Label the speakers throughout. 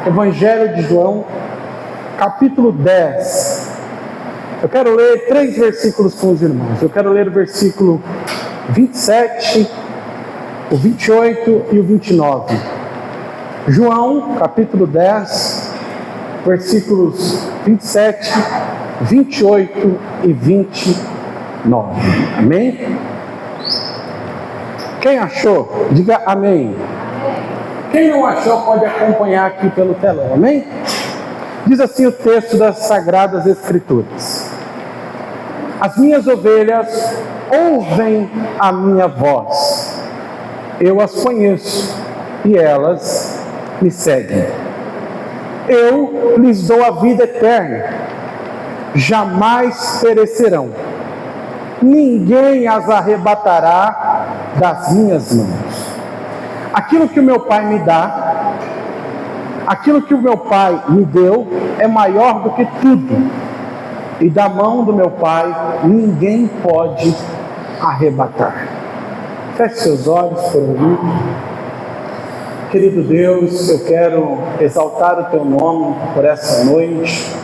Speaker 1: Evangelho de João, capítulo 10. Eu quero ler 3 versículos com os irmãos. Eu quero ler o versículo 27, o 28 e o 29. João, capítulo 10, versículos 27, 28 e 29. Amém? Quem achou, diga amém. Quem não achou pode acompanhar aqui pelo telão, amém? Diz assim o texto das Sagradas Escrituras: as minhas ovelhas ouvem a minha voz, eu as conheço e elas me seguem. Eu lhes dou a vida eterna, jamais perecerão, ninguém as arrebatará das minhas mãos. Aquilo que o meu Pai me dá, aquilo que o meu Pai me deu, é maior do que tudo, e da mão do meu Pai ninguém pode arrebatar. Feche seus olhos por um minuto. Querido Deus, eu quero exaltar o Teu nome por essa noite,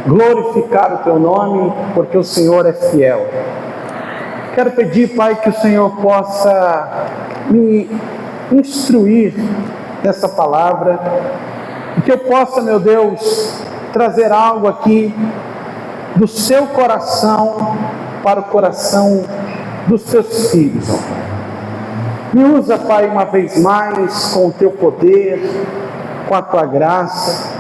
Speaker 1: glorificar o Teu nome, porque o Senhor é fiel. Quero pedir, Pai, que o Senhor possa me instruir nessa palavra, e que eu possa, meu Deus, trazer algo aqui do Seu coração para o coração dos Teus filhos. Me usa, Pai, uma vez mais com o Teu poder, com a Tua graça.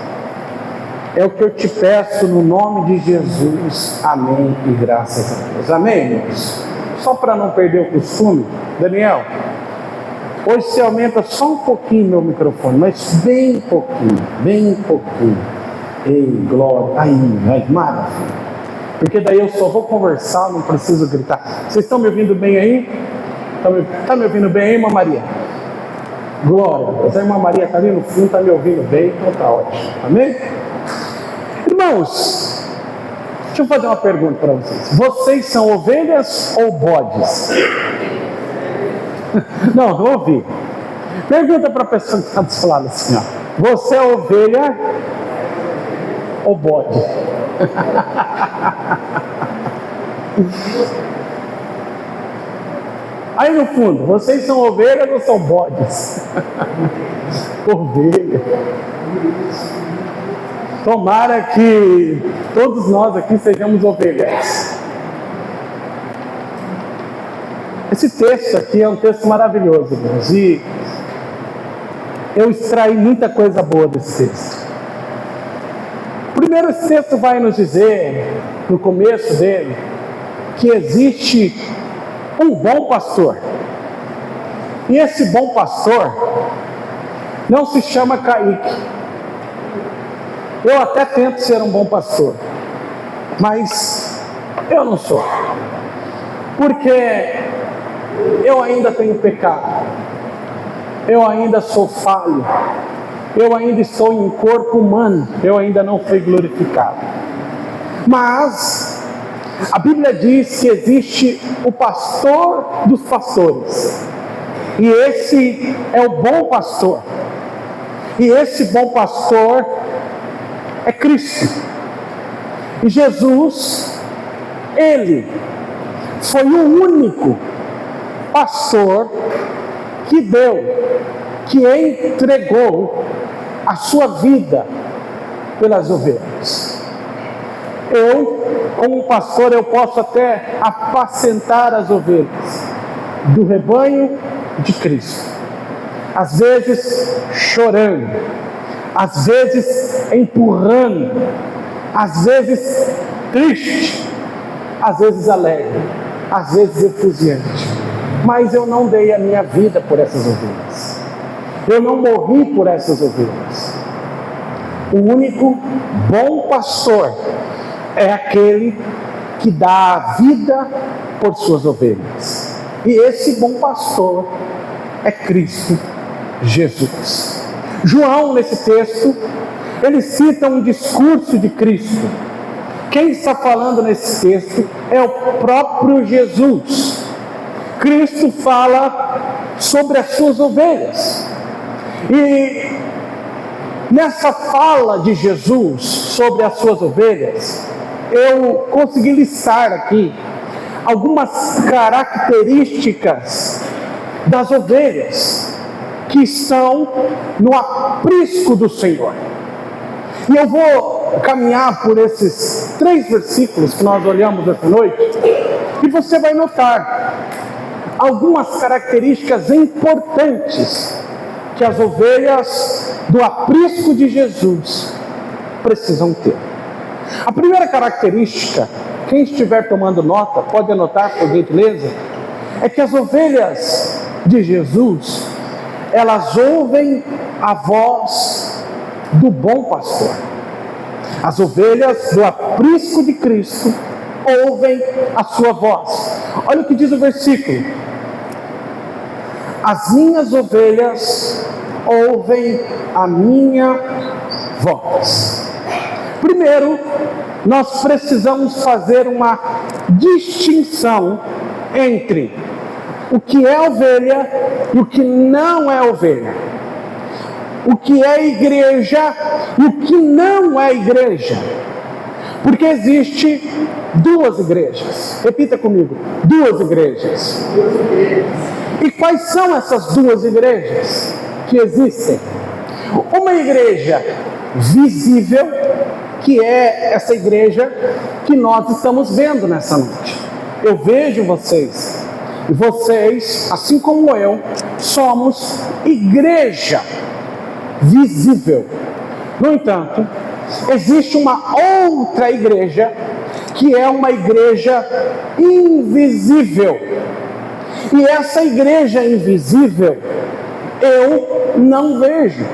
Speaker 1: É o que eu te peço no nome de Jesus. Amém e graças a Deus. Amém, irmãos? Só para não perder o costume, Daniel, hoje você aumenta só um pouquinho meu microfone, mas bem pouquinho, bem pouquinho. Ei, glória, aí, maravilha. Porque daí eu só vou conversar, não preciso gritar. Vocês estão me ouvindo bem aí? Está me ouvindo bem aí, irmã Maria? Glória a Deus. A irmã Maria está ali no fundo, está me ouvindo bem, então está ótimo. Amém? Irmãos, deixa eu fazer uma pergunta para vocês. Vocês são ovelhas ou bodes? Não ouvi. Pergunta para a pessoa que está do seu lado assim, ó. Você é ovelha ou bode? Aí no fundo, vocês são ovelhas ou são bodes? Ovelha. Tomara que todos nós aqui sejamos ovelhas. Esse texto aqui é um texto maravilhoso, irmãos, e eu extraí muita coisa boa desse texto. Primeiro, esse texto vai nos dizer, no começo dele, que existe um bom pastor. E esse bom pastor não se chama Kaique. Eu até tento ser um bom pastor, mas eu não sou. Porque eu ainda tenho pecado. Eu ainda sou falho. Eu ainda estou em corpo humano. Eu ainda não fui glorificado. Mas a Bíblia diz que existe o pastor dos pastores. E esse é o bom pastor. E esse bom pastor é Cristo. E Jesus, Ele foi o único pastor que deu, que entregou a sua vida pelas ovelhas. Eu, como pastor, eu posso até apacentar as ovelhas do rebanho de Cristo. Às vezes chorando, às vezes empurrando, às vezes triste, às vezes alegre, às vezes efusiante. Mas eu não dei a minha vida por essas ovelhas. Eu não morri por essas ovelhas. O único bom pastor é aquele que dá a vida por suas ovelhas. E esse bom pastor é Cristo Jesus. João, nesse texto, ele cita um discurso de Cristo. Quem está falando nesse texto é o próprio Jesus. Cristo fala sobre as suas ovelhas. E nessa fala de Jesus sobre as suas ovelhas, eu consegui listar aqui algumas características das ovelhas que estão no aprisco do Senhor. E eu vou caminhar por esses 3 versículos que nós olhamos essa noite, e você vai notar algumas características importantes que as ovelhas do aprisco de Jesus precisam ter. A primeira característica, quem estiver tomando nota, pode anotar por gentileza, é que as ovelhas de Jesus, elas ouvem a voz do bom pastor. As ovelhas do aprisco de Cristo ouvem a sua voz. Olha o que diz o versículo: as minhas ovelhas ouvem a minha voz. Primeiro, nós precisamos fazer uma distinção entre o que é ovelha e o que não é ovelha. O que é igreja e o que não é igreja. Porque existe 2 igrejas. Repita comigo: 2 igrejas. E quais são essas 2 igrejas que existem? Uma igreja visível, que é essa igreja que nós estamos vendo nessa noite. Eu vejo vocês, e vocês, assim como eu, somos igreja visível. No entanto, existe uma outra igreja, que é uma igreja invisível. E essa igreja invisível, eu não vejo,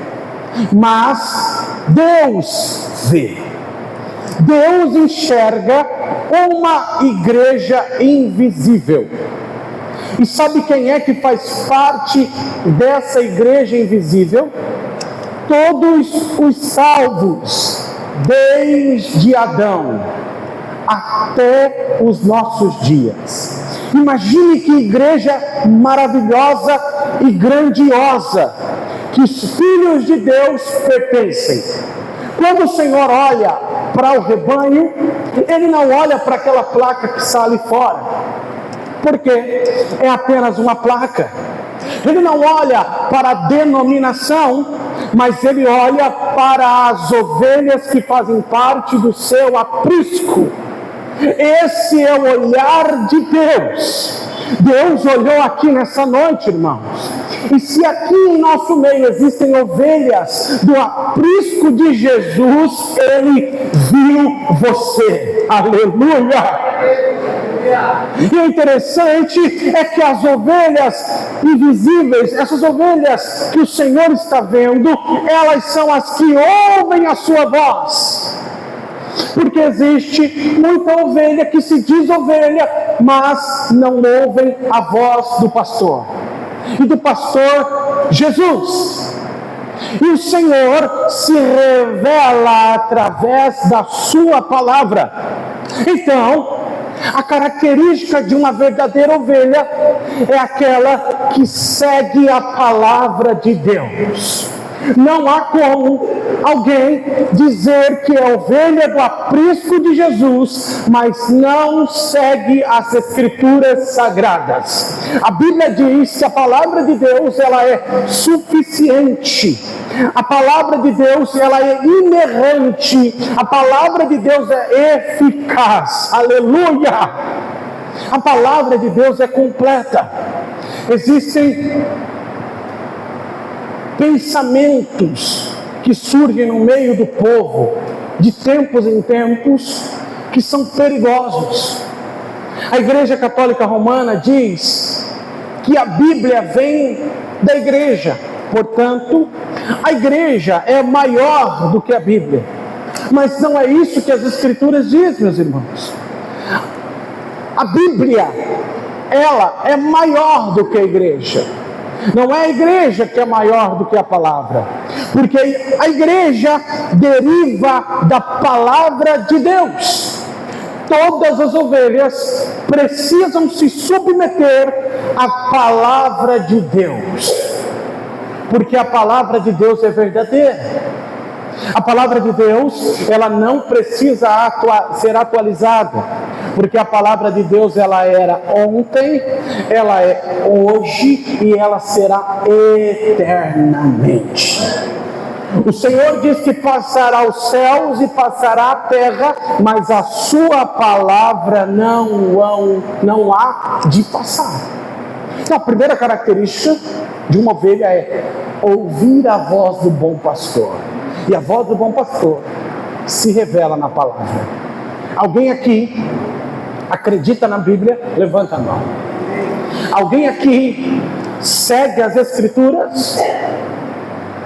Speaker 1: mas Deus vê. Deus enxerga uma igreja invisível. E sabe quem é que faz parte dessa igreja invisível? Todos os salvos, desde Adão até os nossos dias. Imagine que igreja maravilhosa e grandiosa que os filhos de Deus pertencem. Quando o Senhor olha para o rebanho, Ele não olha para aquela placa que está ali fora, porque é apenas uma placa. Ele não olha para a denominação, mas Ele olha para as ovelhas que fazem parte do seu aprisco. Esse é o olhar de Deus. Deus olhou aqui nessa noite, irmãos. E se aqui em nosso meio existem ovelhas do aprisco de Jesus, Ele viu você. Aleluia! E o interessante é que as ovelhas invisíveis, essas ovelhas que o Senhor está vendo, elas são as que ouvem a sua voz. Porque existe muita ovelha que se diz ovelha, mas não ouvem a voz do pastor. E do pastor Jesus. E o Senhor se revela através da sua palavra. Então, a característica de uma verdadeira ovelha é aquela que segue a palavra de Deus. Não há como alguém dizer que é ovelha do aprisco de Jesus, mas não segue as Escrituras Sagradas. A Bíblia diz que a palavra de Deus, ela é suficiente. A palavra de Deus, ela é inerrante. A palavra de Deus é eficaz. Aleluia! A palavra de Deus é completa. Existem pensamentos que surgem no meio do povo, de tempos em tempos, que são perigosos. A Igreja Católica Romana diz que a Bíblia vem da igreja, portanto, a igreja é maior do que a Bíblia. Mas não é isso que as Escrituras dizem, meus irmãos. A Bíblia, ela é maior do que a igreja. Não é a igreja que é maior do que a palavra, porque a igreja deriva da palavra de Deus. Todas as ovelhas precisam se submeter à palavra de Deus, porque a palavra de Deus é verdadeira. A palavra de Deus, ela não precisa ser atualizada, porque a palavra de Deus, ela era ontem, ela é hoje e ela será eternamente. O Senhor diz que passará os céus e passará a terra, mas a sua palavra não há de passar. Então, a primeira característica de uma ovelha é ouvir a voz do bom pastor. E a voz do bom pastor se revela na palavra. Alguém aqui acredita na Bíblia? Levanta a mão. Alguém aqui segue as Escrituras?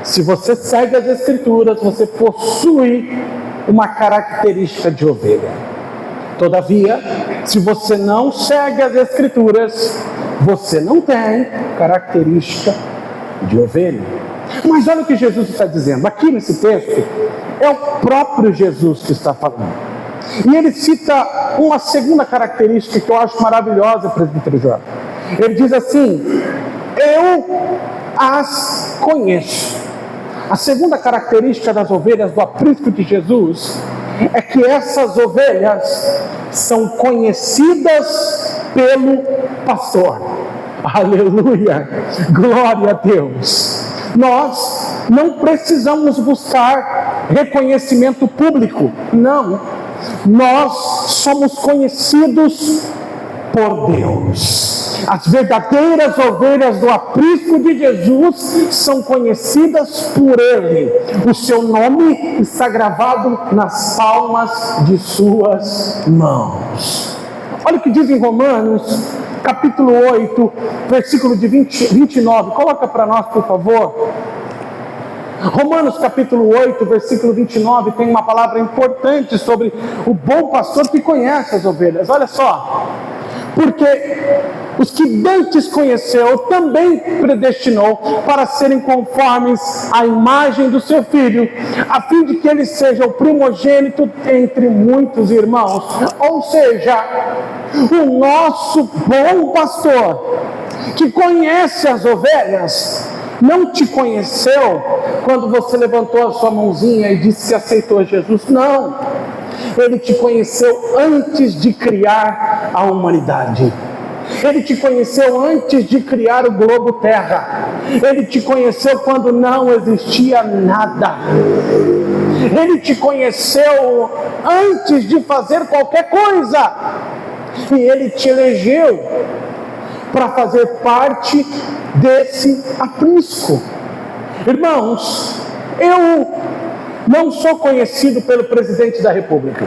Speaker 1: Se você segue as Escrituras, você possui uma característica de ovelha. Todavia, se você não segue as Escrituras, você não tem característica de ovelha. Mas olha o que Jesus está dizendo. Aqui nesse texto, é o próprio Jesus que está falando. E ele cita uma segunda característica que eu acho maravilhosa, presbítero João. Ele diz assim: eu as conheço. A segunda característica das ovelhas do aprisco de Jesus é que essas ovelhas são conhecidas pelo pastor. Aleluia! Glória a Deus! Nós não precisamos buscar reconhecimento público, não. Nós somos conhecidos por Deus. As verdadeiras ovelhas do aprisco de Jesus são conhecidas por Ele. O seu nome está gravado nas palmas de suas mãos. Olha o que diz em Romanos, capítulo 8, versículo de 29. Coloca para nós, por favor. Romanos capítulo 8, versículo 29, tem uma palavra importante sobre o bom pastor que conhece as ovelhas. Olha só. Porque os que dantes conheceu, também predestinou para serem conformes à imagem do seu Filho, a fim de que ele seja o primogênito entre muitos irmãos. Ou seja, o nosso bom pastor, que conhece as ovelhas, não te conheceu quando você levantou a sua mãozinha e disse que aceitou Jesus. Não. Ele te conheceu antes de criar a humanidade. Ele te conheceu antes de criar o globo terra. Ele te conheceu quando não existia nada. Ele te conheceu antes de fazer qualquer coisa. E Ele te elegeu para fazer parte desse aprisco. Irmãos, eu não sou conhecido pelo presidente da República.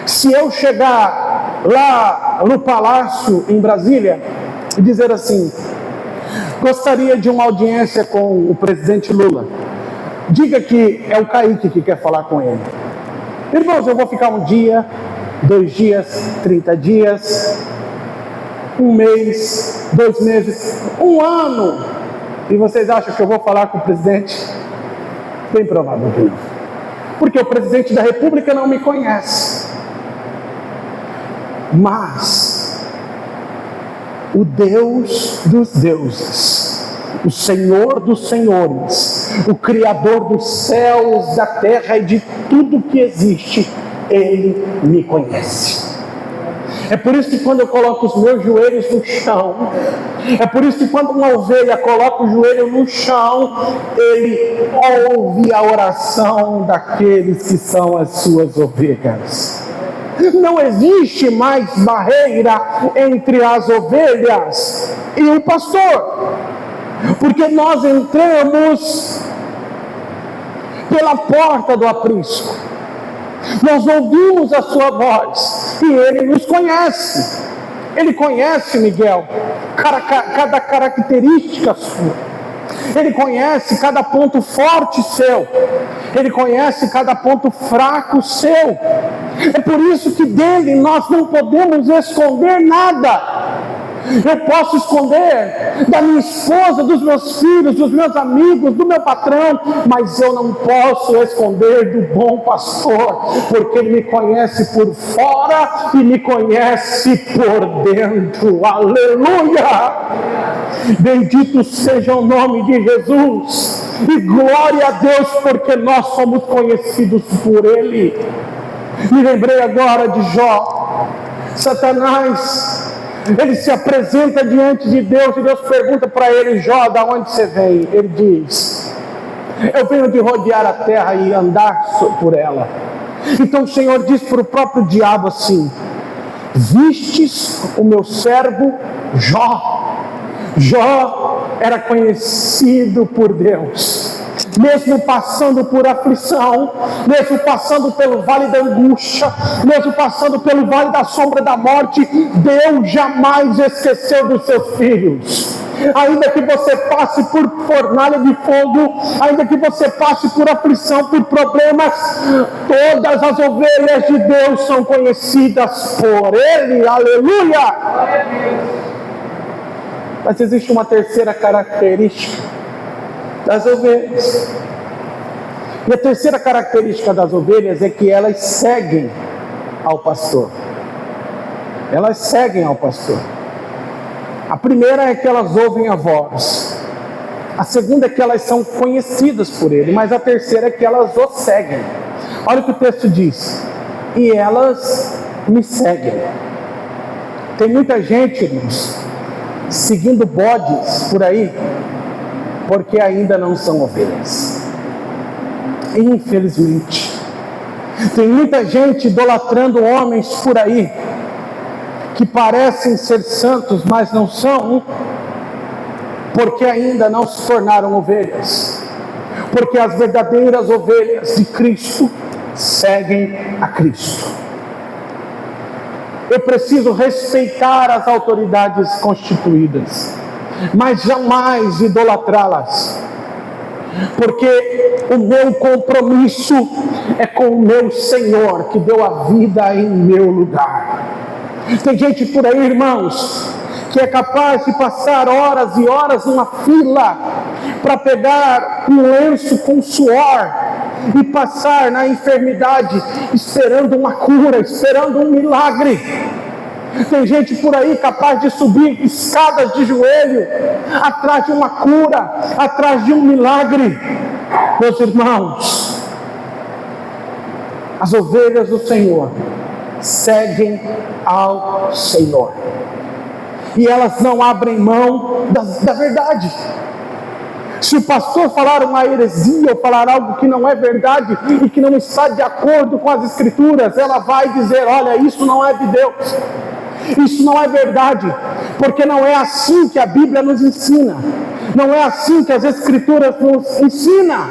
Speaker 1: Se eu chegar lá no palácio em Brasília e dizer assim: gostaria de uma audiência com o presidente Lula, diga que é o Kaique que quer falar com ele. Irmãos, eu vou ficar um dia, 2 dias, 30 dias, 1 mês, 2 meses, 1 ano, e vocês acham que eu vou falar com o presidente? Bem provável que não. Porque o presidente da República não me conhece. Mas o Deus dos deuses, o Senhor dos senhores, o Criador dos céus, da terra e de tudo que existe, Ele me conhece. É por isso que quando eu coloco os meus joelhos no chão, é por isso que quando uma ovelha coloca o joelho no chão, ele ouve a oração daqueles que são as suas ovelhas. Não existe mais barreira entre as ovelhas e o pastor, porque nós entramos pela porta do aprisco. Nós ouvimos a sua voz e Ele nos conhece. Ele conhece, Miguel, cada característica sua. Ele conhece cada ponto forte seu. Ele conhece cada ponto fraco seu. É por isso que dele nós não podemos esconder nada. Eu posso esconder da minha esposa, dos meus filhos, dos meus amigos, do meu patrão, mas eu não posso esconder do bom pastor, porque ele me conhece por fora e me conhece por dentro. Aleluia! Bendito seja o nome de Jesus. E glória a Deus, porque nós somos conhecidos por Ele. Me lembrei agora de Jó. Satanás, ele se apresenta diante de Deus, e Deus pergunta para ele: Jó, da onde você vem? Ele diz: eu venho de rodear a terra e andar por ela. Então o Senhor diz para o próprio diabo assim: vistes o meu servo Jó. Jó era conhecido por Deus, mesmo passando por aflição, mesmo passando pelo vale da angústia, mesmo passando pelo vale da sombra da morte, Deus jamais esqueceu dos seus filhos. Ainda que você passe por fornalha de fogo, ainda que você passe por aflição, por problemas, todas as ovelhas de Deus são conhecidas por Ele. Aleluia! Mas existe uma terceira característica das ovelhas. E a terceira característica das ovelhas é que elas seguem ao pastor. Elas seguem ao pastor. A primeira é que elas ouvem a voz. A segunda é que elas são conhecidas por ele. Mas a terceira é que elas o seguem. Olha o que o texto diz: e elas me seguem. Tem muita gente, irmãos, seguindo bodes por aí, porque ainda não são ovelhas. Infelizmente, tem muita gente idolatrando homens por aí, que parecem ser santos, mas não são, porque ainda não se tornaram ovelhas. Porque as verdadeiras ovelhas de Cristo seguem a Cristo. Eu preciso respeitar as autoridades constituídas, mas jamais idolatrá-las, porque o meu compromisso é com o meu Senhor, que deu a vida em meu lugar. Tem gente por aí, irmãos, que é capaz de passar horas e horas numa fila para pegar um lenço com suor e passar na enfermidade, esperando uma cura, esperando um milagre. Tem gente por aí capaz de subir escadas de joelho, atrás de uma cura, atrás de um milagre. Meus irmãos, as ovelhas do Senhor seguem ao Senhor, e elas não abrem mão da verdade. Se o pastor falar uma heresia ou falar algo que não é verdade e que não está de acordo com as Escrituras, ela vai dizer: olha, isso não é de Deus, isso não é verdade, porque não é assim que a Bíblia nos ensina, não é assim que as Escrituras nos ensinam.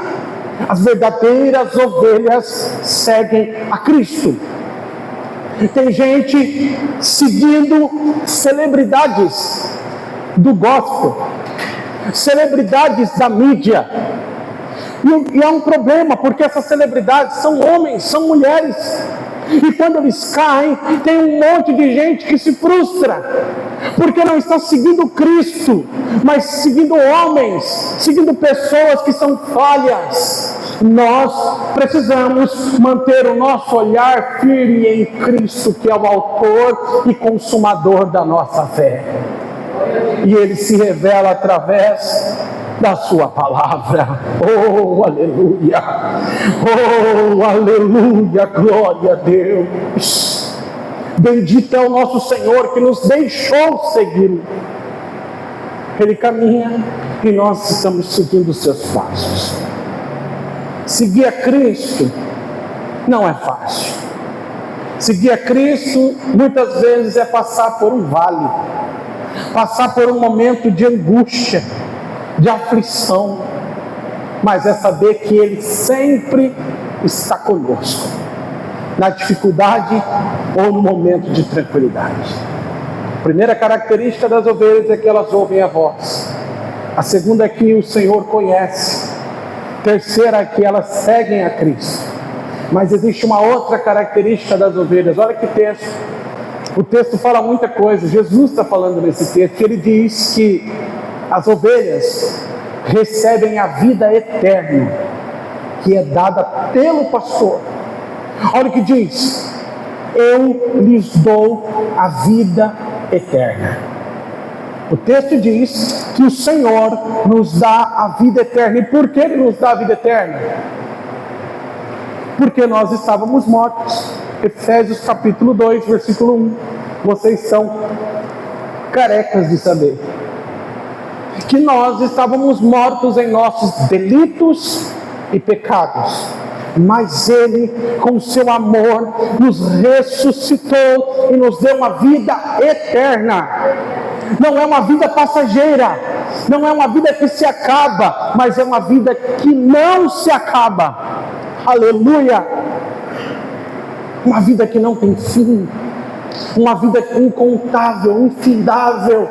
Speaker 1: As verdadeiras ovelhas seguem a Cristo. Tem gente seguindo celebridades do gospel, celebridades da mídia, e é um problema, porque essas celebridades são homens, são mulheres, e quando eles caem, tem um monte de gente que se frustra, porque não está seguindo Cristo, mas seguindo homens, seguindo pessoas que são falhas. Nós precisamos manter o nosso olhar firme em Cristo, que é o autor e consumador da nossa fé, e Ele se revela através da sua palavra. Oh, aleluia! Oh, aleluia! Glória a Deus! Bendito é o nosso Senhor, que nos deixou segui-lo. Ele caminha e nós estamos seguindo os seus passos. Seguir a Cristo não é fácil. Seguir a Cristo muitas vezes é passar por um vale, passar por um momento de angústia, de aflição, mas é saber que Ele sempre está conosco, na dificuldade ou no momento de tranquilidade. A primeira característica das ovelhas é que elas ouvem a voz. A segunda é que o Senhor conhece. A terceira é que elas seguem a Cristo. Mas existe uma outra característica das ovelhas. Olha que texto. O texto fala muita coisa. Jesus está falando nesse texto. Ele diz que as ovelhas recebem a vida eterna, que é dada pelo pastor. Olha o que diz: eu lhes dou a vida eterna. O texto diz que o Senhor nos dá a vida eterna. E por que Ele nos dá a vida eterna? Porque nós estávamos mortos. Efésios capítulo 2, versículo 1. Vocês são carecas de saber que nós estávamos mortos em nossos delitos e pecados, mas Ele, com seu amor, nos ressuscitou e nos deu uma vida eterna. Não é uma vida passageira, não é uma vida que se acaba, mas é uma vida que não se acaba. Aleluia! Uma vida que não tem fim, uma vida incontável, infindável,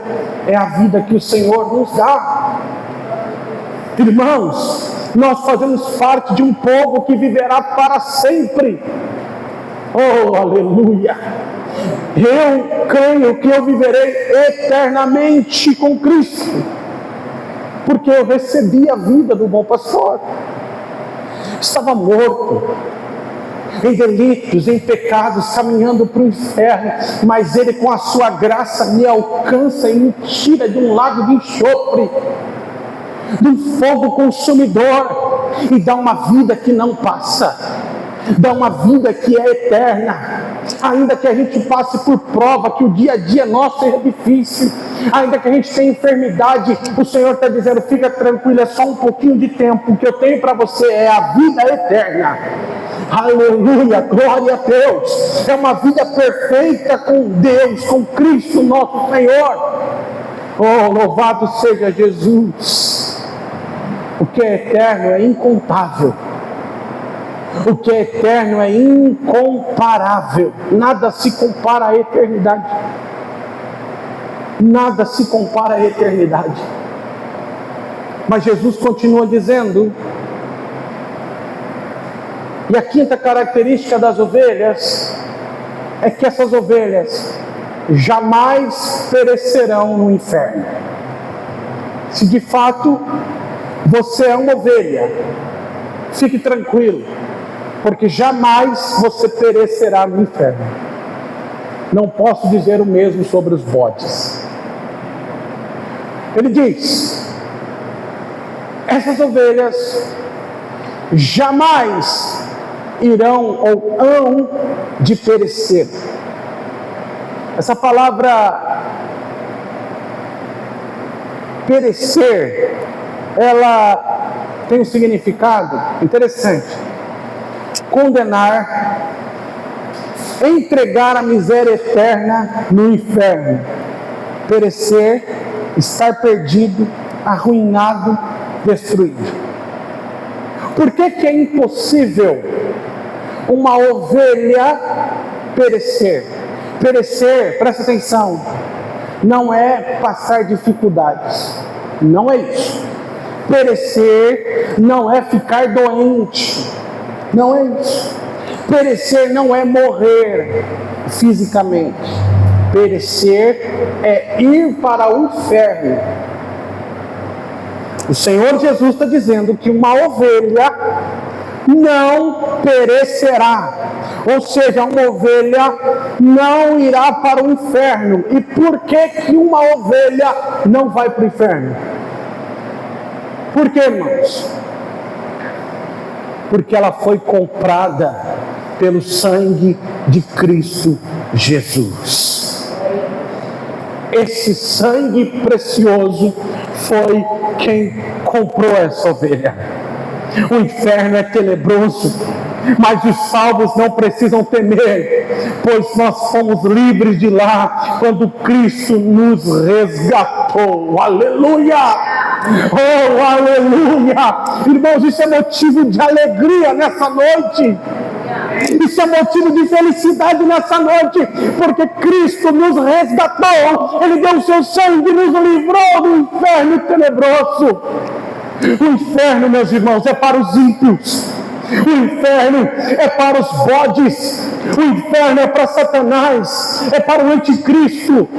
Speaker 1: é a vida que o Senhor nos dá. Irmãos, nós fazemos parte de um povo que viverá para sempre. Oh, aleluia! Eu creio que eu viverei eternamente com Cristo, porque eu recebi a vida do bom pastor. Estava morto, em delitos, em pecados, caminhando para o inferno, mas Ele, com a sua graça, me alcança e me tira de um lago de enxofre, de um fogo consumidor, e dá uma vida que não passa, dá uma vida que é eterna. Ainda que a gente passe por prova, que o dia a dia nosso é difícil, ainda que a gente tenha enfermidade, o Senhor está dizendo: fica tranquilo, é só um pouquinho de tempo, o que eu tenho para você é a vida eterna. Aleluia, glória a Deus. É uma vida perfeita com Deus, com Cristo nosso Senhor. Oh, louvado seja Jesus. O que é eterno é incontável, o que é eterno é incomparável. Nada se compara à eternidade. Nada se compara à eternidade. Mas Jesus continua dizendo, e a quinta característica das ovelhas é que essas ovelhas jamais perecerão no inferno. Se de fato você é uma ovelha, fique tranquilo, porque jamais você perecerá no inferno. Não posso dizer o mesmo sobre os bodes. Ele diz: essas ovelhas jamais irão ou hão de perecer. Essa palavra perecer, ela tem um significado interessante: condenar, entregar a miséria eterna no inferno. Perecer, estar perdido, arruinado, destruído. Por que é impossível uma ovelha perecer? Perecer, presta atenção, não é passar dificuldades, não é isso. Perecer não é ficar doente, não é isso. Perecer não é morrer fisicamente. Perecer é ir para o inferno. O Senhor Jesus está dizendo que uma ovelha não perecerá, ou seja, uma ovelha não irá para o inferno. E por que uma ovelha não vai para o inferno? Por que, irmãos? Porque ela foi comprada pelo sangue de Cristo Jesus. Esse sangue precioso foi quem comprou essa ovelha. O inferno é tenebroso, mas os salvos não precisam temer, pois nós fomos livres de lá quando Cristo nos resgatou. Aleluia! Oh, aleluia! Irmãos, isso é motivo de alegria nessa noite. Isso é motivo de felicidade nessa noite, porque Cristo nos resgatou. Ele deu o seu sangue e nos livrou do inferno tenebroso. O inferno, meus irmãos, é para os ímpios. O inferno é para os bodes. O inferno é para Satanás, é para o anticristo.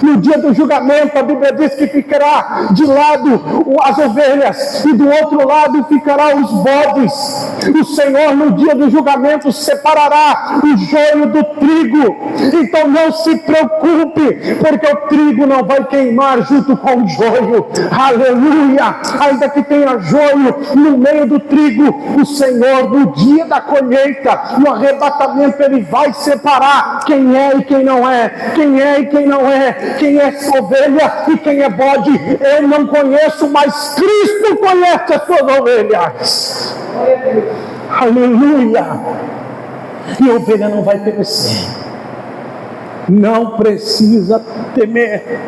Speaker 1: No dia do julgamento, a Bíblia diz que ficará de lado as ovelhas e do outro lado ficará os bodes. O Senhor no dia do julgamento separará o joio do trigo. Então não se preocupe, porque o trigo não vai queimar junto com o joio. Aleluia! Ainda que tenha joio no meio do trigo, o Senhor no dia da colheita, no arrebatamento, Ele vai separar quem é e quem não é, quem é e quem não é, quem é ovelha e quem é bode. Eu não conheço, mas Cristo conhece as suas ovelhas. Aleluia! E a ovelha não vai perecer. Não precisa temer.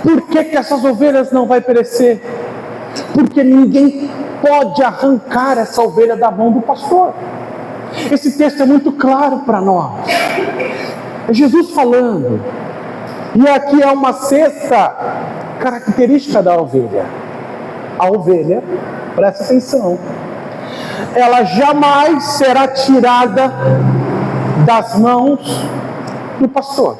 Speaker 1: Por que essas ovelhas não vai perecer? Porque ninguém pode arrancar essa ovelha da mão do pastor. Esse texto é muito claro para nós. É Jesus falando. E aqui é uma sexta característica da ovelha. A ovelha, presta atenção, ela jamais será tirada das mãos do pastor.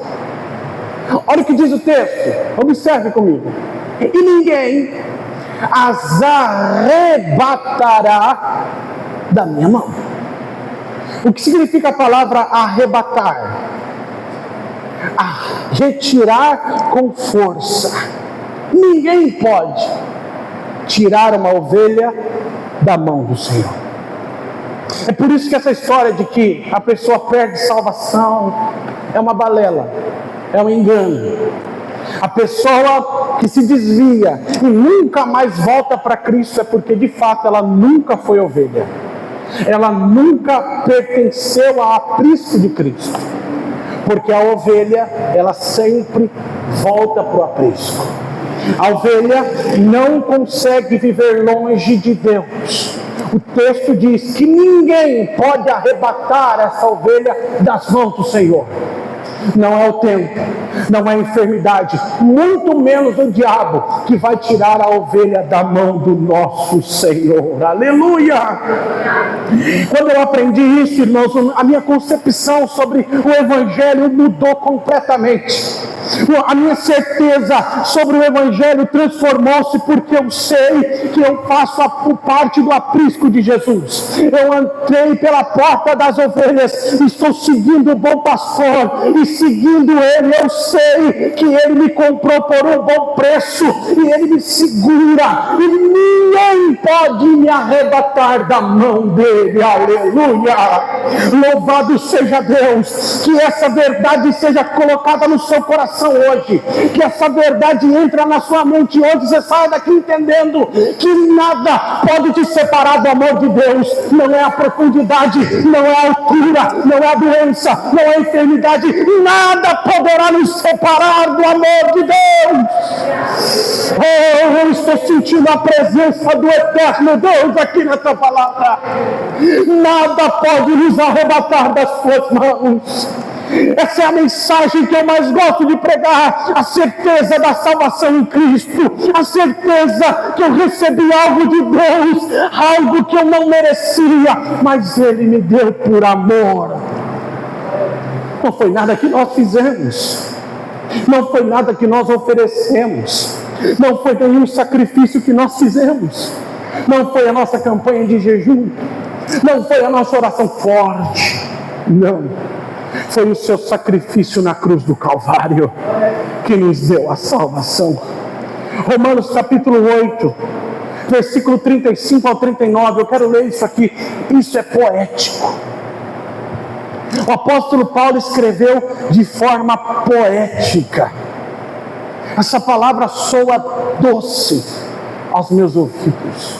Speaker 1: Olha o que diz o texto, observe comigo. E ninguém as arrebatará da minha mão. O que significa a palavra arrebatar? Retirar com força. Ninguém pode tirar uma ovelha da mão do Senhor. É por isso que essa história de que a pessoa perde salvação é uma balela, é um engano. A pessoa que se desvia e nunca mais volta para Cristo é porque de fato ela nunca foi ovelha. Ela nunca pertenceu ao aprisco de Cristo. Porque a ovelha, ela sempre volta para o aprisco. A ovelha não consegue viver longe de Deus. O texto diz que ninguém pode arrebatar essa ovelha das mãos do Senhor. Não é o tempo, não é a enfermidade, muito menos o diabo que vai tirar a ovelha da mão do nosso Senhor. Aleluia! Quando eu aprendi isso, irmãos, a minha concepção sobre o Evangelho mudou completamente. A minha certeza sobre o Evangelho transformou-se porque eu sei que eu faço parte do aprisco de Jesus. Eu entrei pela porta das ovelhas, estou seguindo o bom pastor e seguindo Ele. Eu sei que Ele me comprou por um bom preço e Ele me segura e ninguém pode me arrebatar da mão dEle. Aleluia! Louvado seja Deus, que essa verdade seja colocada no seu coração hoje, que essa verdade entra na sua mente hoje, você sai daqui entendendo que nada pode te separar do amor de Deus. Não é a profundidade, não é a altura, não é a doença, não é a enfermidade, nada poderá nos separar do amor de Deus. Oh, eu estou sentindo a presença do eterno Deus aqui nessa palavra. Nada pode nos arrebatar das suas mãos. Essa é a mensagem que eu mais gosto de pregar, a certeza da salvação em Cristo, a certeza que eu recebi algo de Deus, algo que eu não merecia, mas Ele me deu por amor. Não foi nada que nós fizemos, não foi nada que nós oferecemos, não foi nenhum sacrifício que nós fizemos, não foi a nossa campanha de jejum, não foi a nossa oração forte, não. Foi o seu sacrifício na cruz do Calvário que nos deu a salvação. Romanos capítulo 8, versículo 35 ao 39, eu quero ler isso aqui, isso é poético. O apóstolo Paulo escreveu de forma poética. Essa palavra soa doce aos meus ouvidos.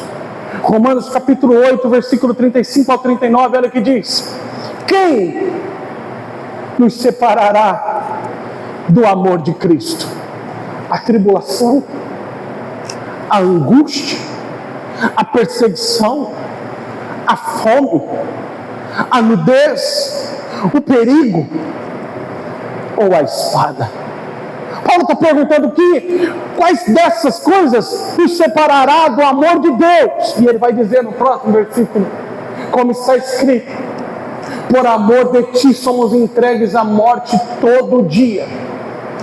Speaker 1: Romanos capítulo 8, versículo 35 ao 39, olha o que diz: quem nos separará do amor de Cristo? A tribulação, a angústia, a perseguição, a fome, a nudez, o perigo ou a espada? Paulo está perguntando quais dessas coisas nos separará do amor de Deus? E ele vai dizer no próximo versículo, como está escrito: por amor de ti somos entregues à morte todo dia.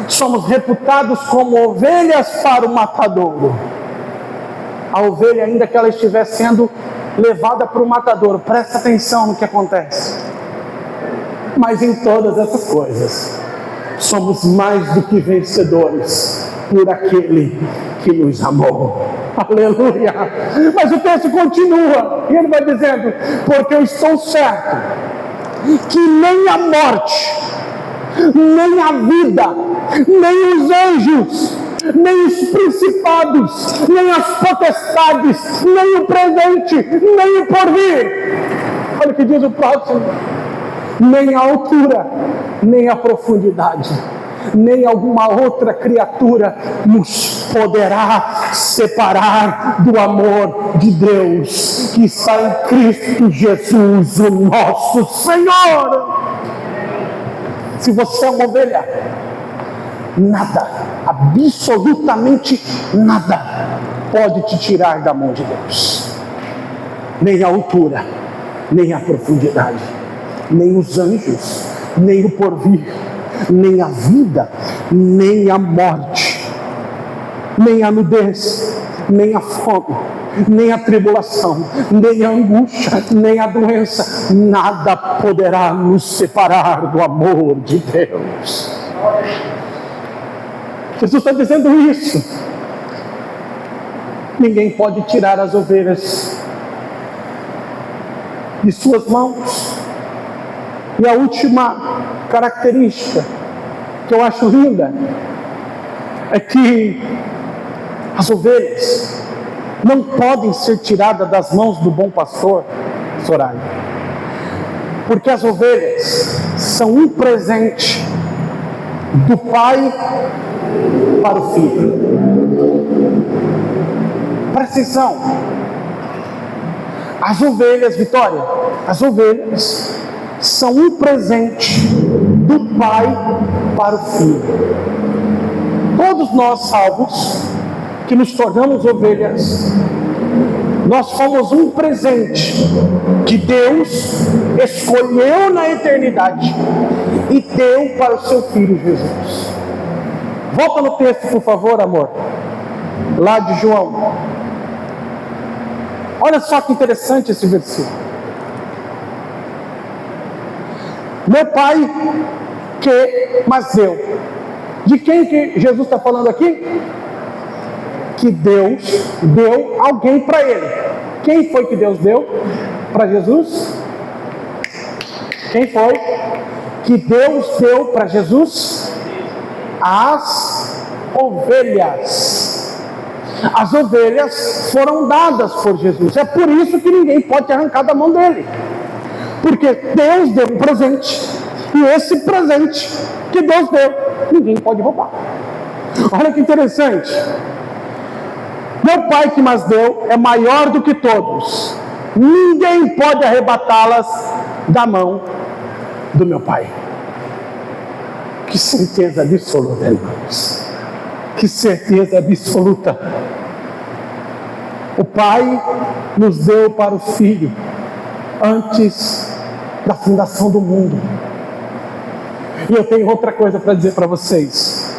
Speaker 1: somos reputados como ovelhas para o matadouro. A ovelha, ainda que ela estiver sendo levada para o matadouro, presta atenção no que acontece. Mas em todas essas coisas, somos mais do que vencedores por aquele que nos amou. Aleluia! Mas o texto continua, e ele vai dizendo: porque eu estou certo que nem a morte, nem a vida, nem os anjos, nem os principados, nem as potestades, nem o presente, nem o porvir. Olha o que diz o próximo: nem a altura, nem a profundidade, nem alguma outra criatura nos poderá separar do amor de Deus que está em Cristo Jesus, o nosso Senhor. Se você é uma ovelha, nada, absolutamente nada, pode te tirar da mão de Deus. Nem a altura, nem a profundidade, nem os anjos, nem o porvir, nem a vida, nem a morte, nem a nudez, nem a fome, nem a tribulação, nem a angústia, nem a doença, nada poderá nos separar do amor de Deus. Jesus está dizendo isso. Ninguém pode tirar as ovelhas de suas mãos. E a última característica que eu acho linda é que as ovelhas não podem ser tiradas das mãos do bom pastor, Soraya, porque as ovelhas são um presente do Pai para o Filho. Presta atenção. As ovelhas, Vitória, as ovelhas são um presente do Pai para o Filho. Todos nós salvos, que nos tornamos ovelhas, nós fomos um presente que Deus escolheu na eternidade e deu para o seu Filho Jesus. Volta no texto, por favor, amor, lá de João. Olha só que interessante esse versículo. Meu Pai que mas deu. De quem que Jesus está falando aqui? Que Deus deu alguém para ele. Quem foi que Deus deu para Jesus? Quem foi que Deus deu para Jesus? As ovelhas. As ovelhas foram dadas por Jesus. É por isso que ninguém pode arrancar da mão dele. Porque Deus deu um presente. E esse presente que Deus deu, ninguém pode roubar. Olha que interessante. Meu Pai que mas deu é maior do que todos. Ninguém pode arrebatá-las da mão do meu Pai. Que certeza absoluta, irmãos. Que certeza absoluta. O Pai nos deu para o Filho antes da fundação do mundo. E eu tenho outra coisa para dizer para vocês.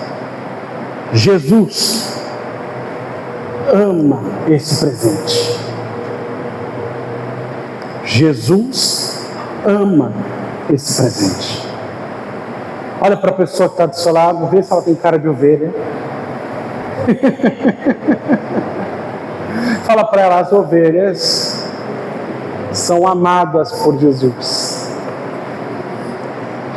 Speaker 1: Jesus ama esse presente. Jesus ama esse presente. Olha para a pessoa que está do seu lado, vê se ela tem cara de ovelha. Fala para ela: as ovelhas são amadas por Jesus.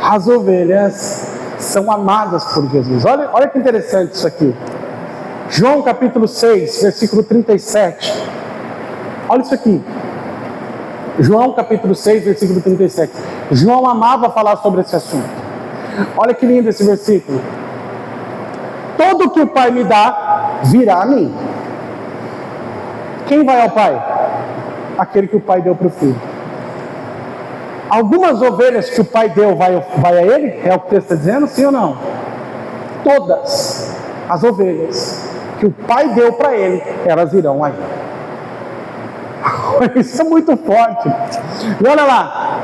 Speaker 1: As ovelhas são amadas por Jesus. Olha que interessante isso aqui. João capítulo 6, versículo 37. Olha isso aqui. João capítulo 6, versículo 37. João amava falar sobre esse assunto. Olha que lindo esse versículo. Tudo que o Pai me dá, virá a mim. Quem vai ao Pai? Aquele que o Pai deu para o Filho. Algumas ovelhas que o Pai deu vai a Ele? É o que o texto está dizendo? Sim ou não? Todas as ovelhas que o Pai deu para Ele, elas irão a Ele. Isso é muito forte. E olha lá.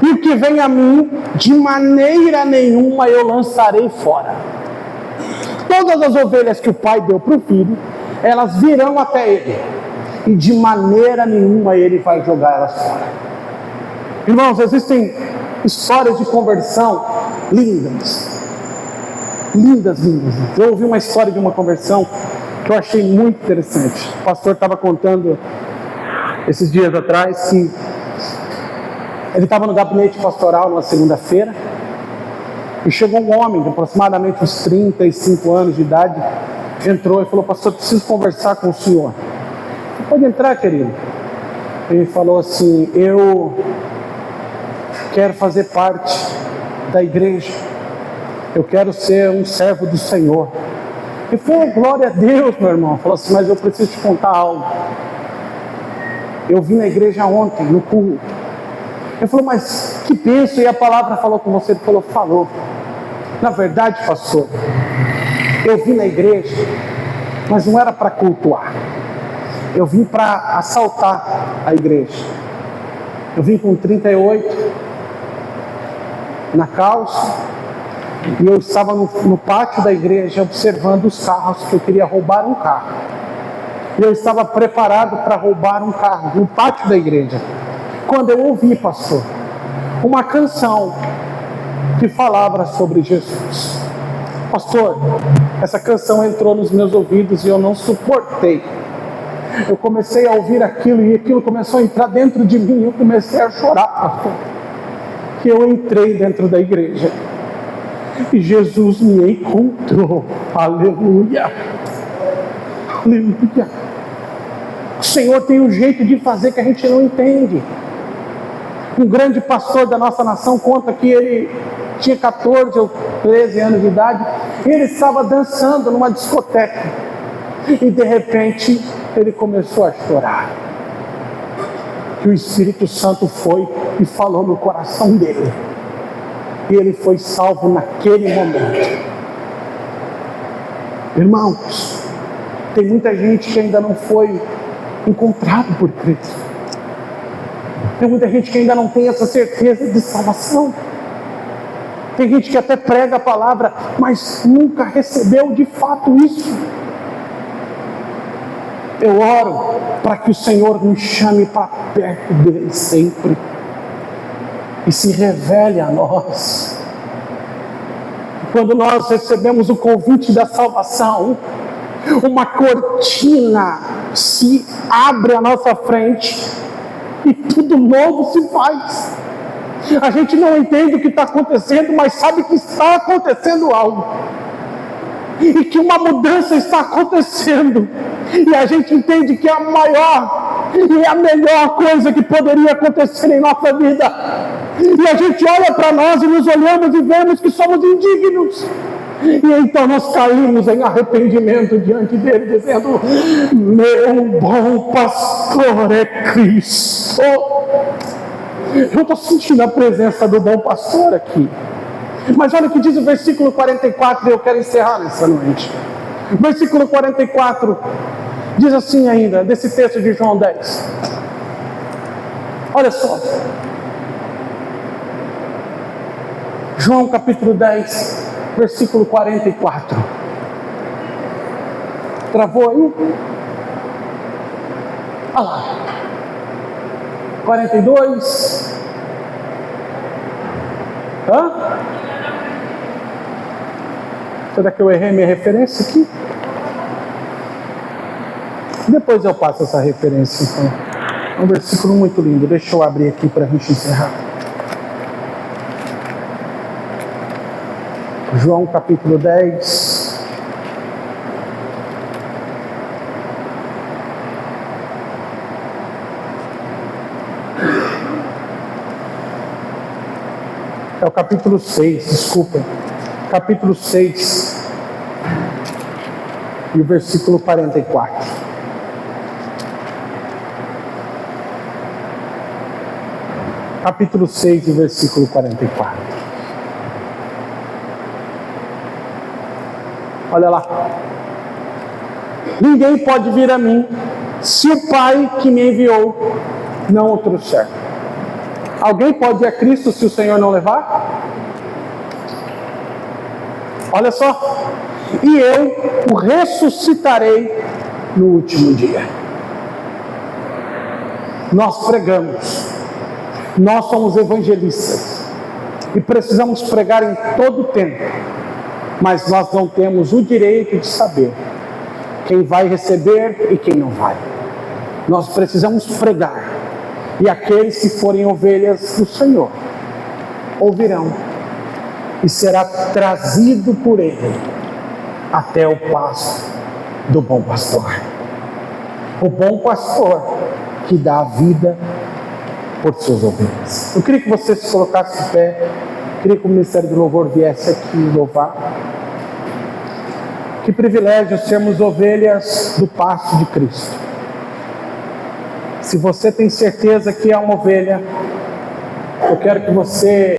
Speaker 1: E o que vem a mim, de maneira nenhuma eu lançarei fora. todas as ovelhas que o pai deu para o filho, elas virão até ele, e de maneira nenhuma ele vai jogar elas fora. Irmãos, existem histórias de conversão lindas, lindas, lindas. Eu ouvi uma história de uma conversão que eu achei muito interessante. O pastor estava contando esses dias atrás que ele estava no gabinete pastoral numa segunda-feira, e chegou um homem de aproximadamente uns 35 anos de idade, entrou e falou: pastor, preciso conversar com o senhor. Você pode entrar, querido. Ele falou assim: eu quero fazer parte da igreja, eu quero ser um servo do Senhor. E foi glória a Deus, meu irmão. Falou assim: mas eu preciso te contar algo. Eu vim na igreja ontem, no culto. Ele falou: mas que bênção, e a palavra falou com você? Ele falou: falou. Na verdade, pastor, eu vim na igreja, mas não era para cultuar. Eu vim para assaltar a igreja. Eu vim com 38 na calça, e eu estava no pátio da igreja observando os carros, que eu queria roubar um carro. E eu estava preparado para roubar um carro no pátio da igreja, quando eu ouvi, pastor, uma canção que falava sobre Jesus. Pastor, essa canção entrou nos meus ouvidos e eu não suportei. Eu comecei a ouvir aquilo, e aquilo começou a entrar dentro de mim, e eu comecei a chorar, pastor. Que eu entrei dentro da igreja e Jesus me encontrou. Aleluia, aleluia. O Senhor tem um jeito de fazer que a gente não entende. Um grande pastor da nossa nação conta que ele tinha 14 ou 13 anos de idade, e ele estava dançando numa discoteca, e de repente ele começou a chorar. Que o Espírito Santo foi e falou no coração dele, e ele foi salvo naquele momento. Irmãos, tem muita gente que ainda não foi encontrado por Cristo. Tem muita gente que ainda não tem essa certeza de salvação. Tem gente que até prega a palavra, mas nunca recebeu de fato isso. Eu oro para que o Senhor nos chame para perto dele sempre, e se revele a nós. Quando nós recebemos o convite da salvação, uma cortina se abre à nossa frente, e tudo novo se faz. A gente não entende o que está acontecendo, mas sabe que está acontecendo algo, e que uma mudança está acontecendo, e a gente entende que é a maior e a melhor coisa que poderia acontecer em nossa vida. E a gente olha para nós e nos olhamos e vemos que somos indignos, e então nós caímos em arrependimento diante dele, dizendo: meu bom pastor é Cristo. Eu estou sentindo a presença do bom pastor aqui. Mas olha o que diz o versículo 44, e eu quero encerrar nessa noite. O versículo 44 diz assim ainda, desse texto de João 10. Olha só. João capítulo 10, versículo 44. Travou aí? Olha lá. 42. Hã? Será que eu errei minha referência aqui? Depois eu passo essa referência, então. É um versículo muito lindo. Deixa eu abrir aqui para a gente encerrar. João capítulo 10. É o capítulo 6, desculpa. Capítulo 6 e o versículo 44. Capítulo 6 e o versículo 44. Olha lá. Ninguém pode vir a mim se o Pai que me enviou não o trouxer. Alguém pode ir a Cristo se o Senhor não levar? Olha só. e eu o ressuscitarei no último dia. Nós pregamos, nós somos evangelistas e precisamos pregar em todo o tempo, mas nós não temos o direito de saber quem vai receber e quem não vai. Nós precisamos pregar, e aqueles que forem ovelhas do Senhor ouvirão, e será trazido por Ele até o pasto do bom pastor. O bom pastor que dá a vida por suas ovelhas. Eu queria que você se colocasse de pé, queria que o Ministério do Louvor viesse aqui louvar. Que privilégio sermos ovelhas do pasto de Cristo. Se você tem certeza que é uma ovelha, eu quero que você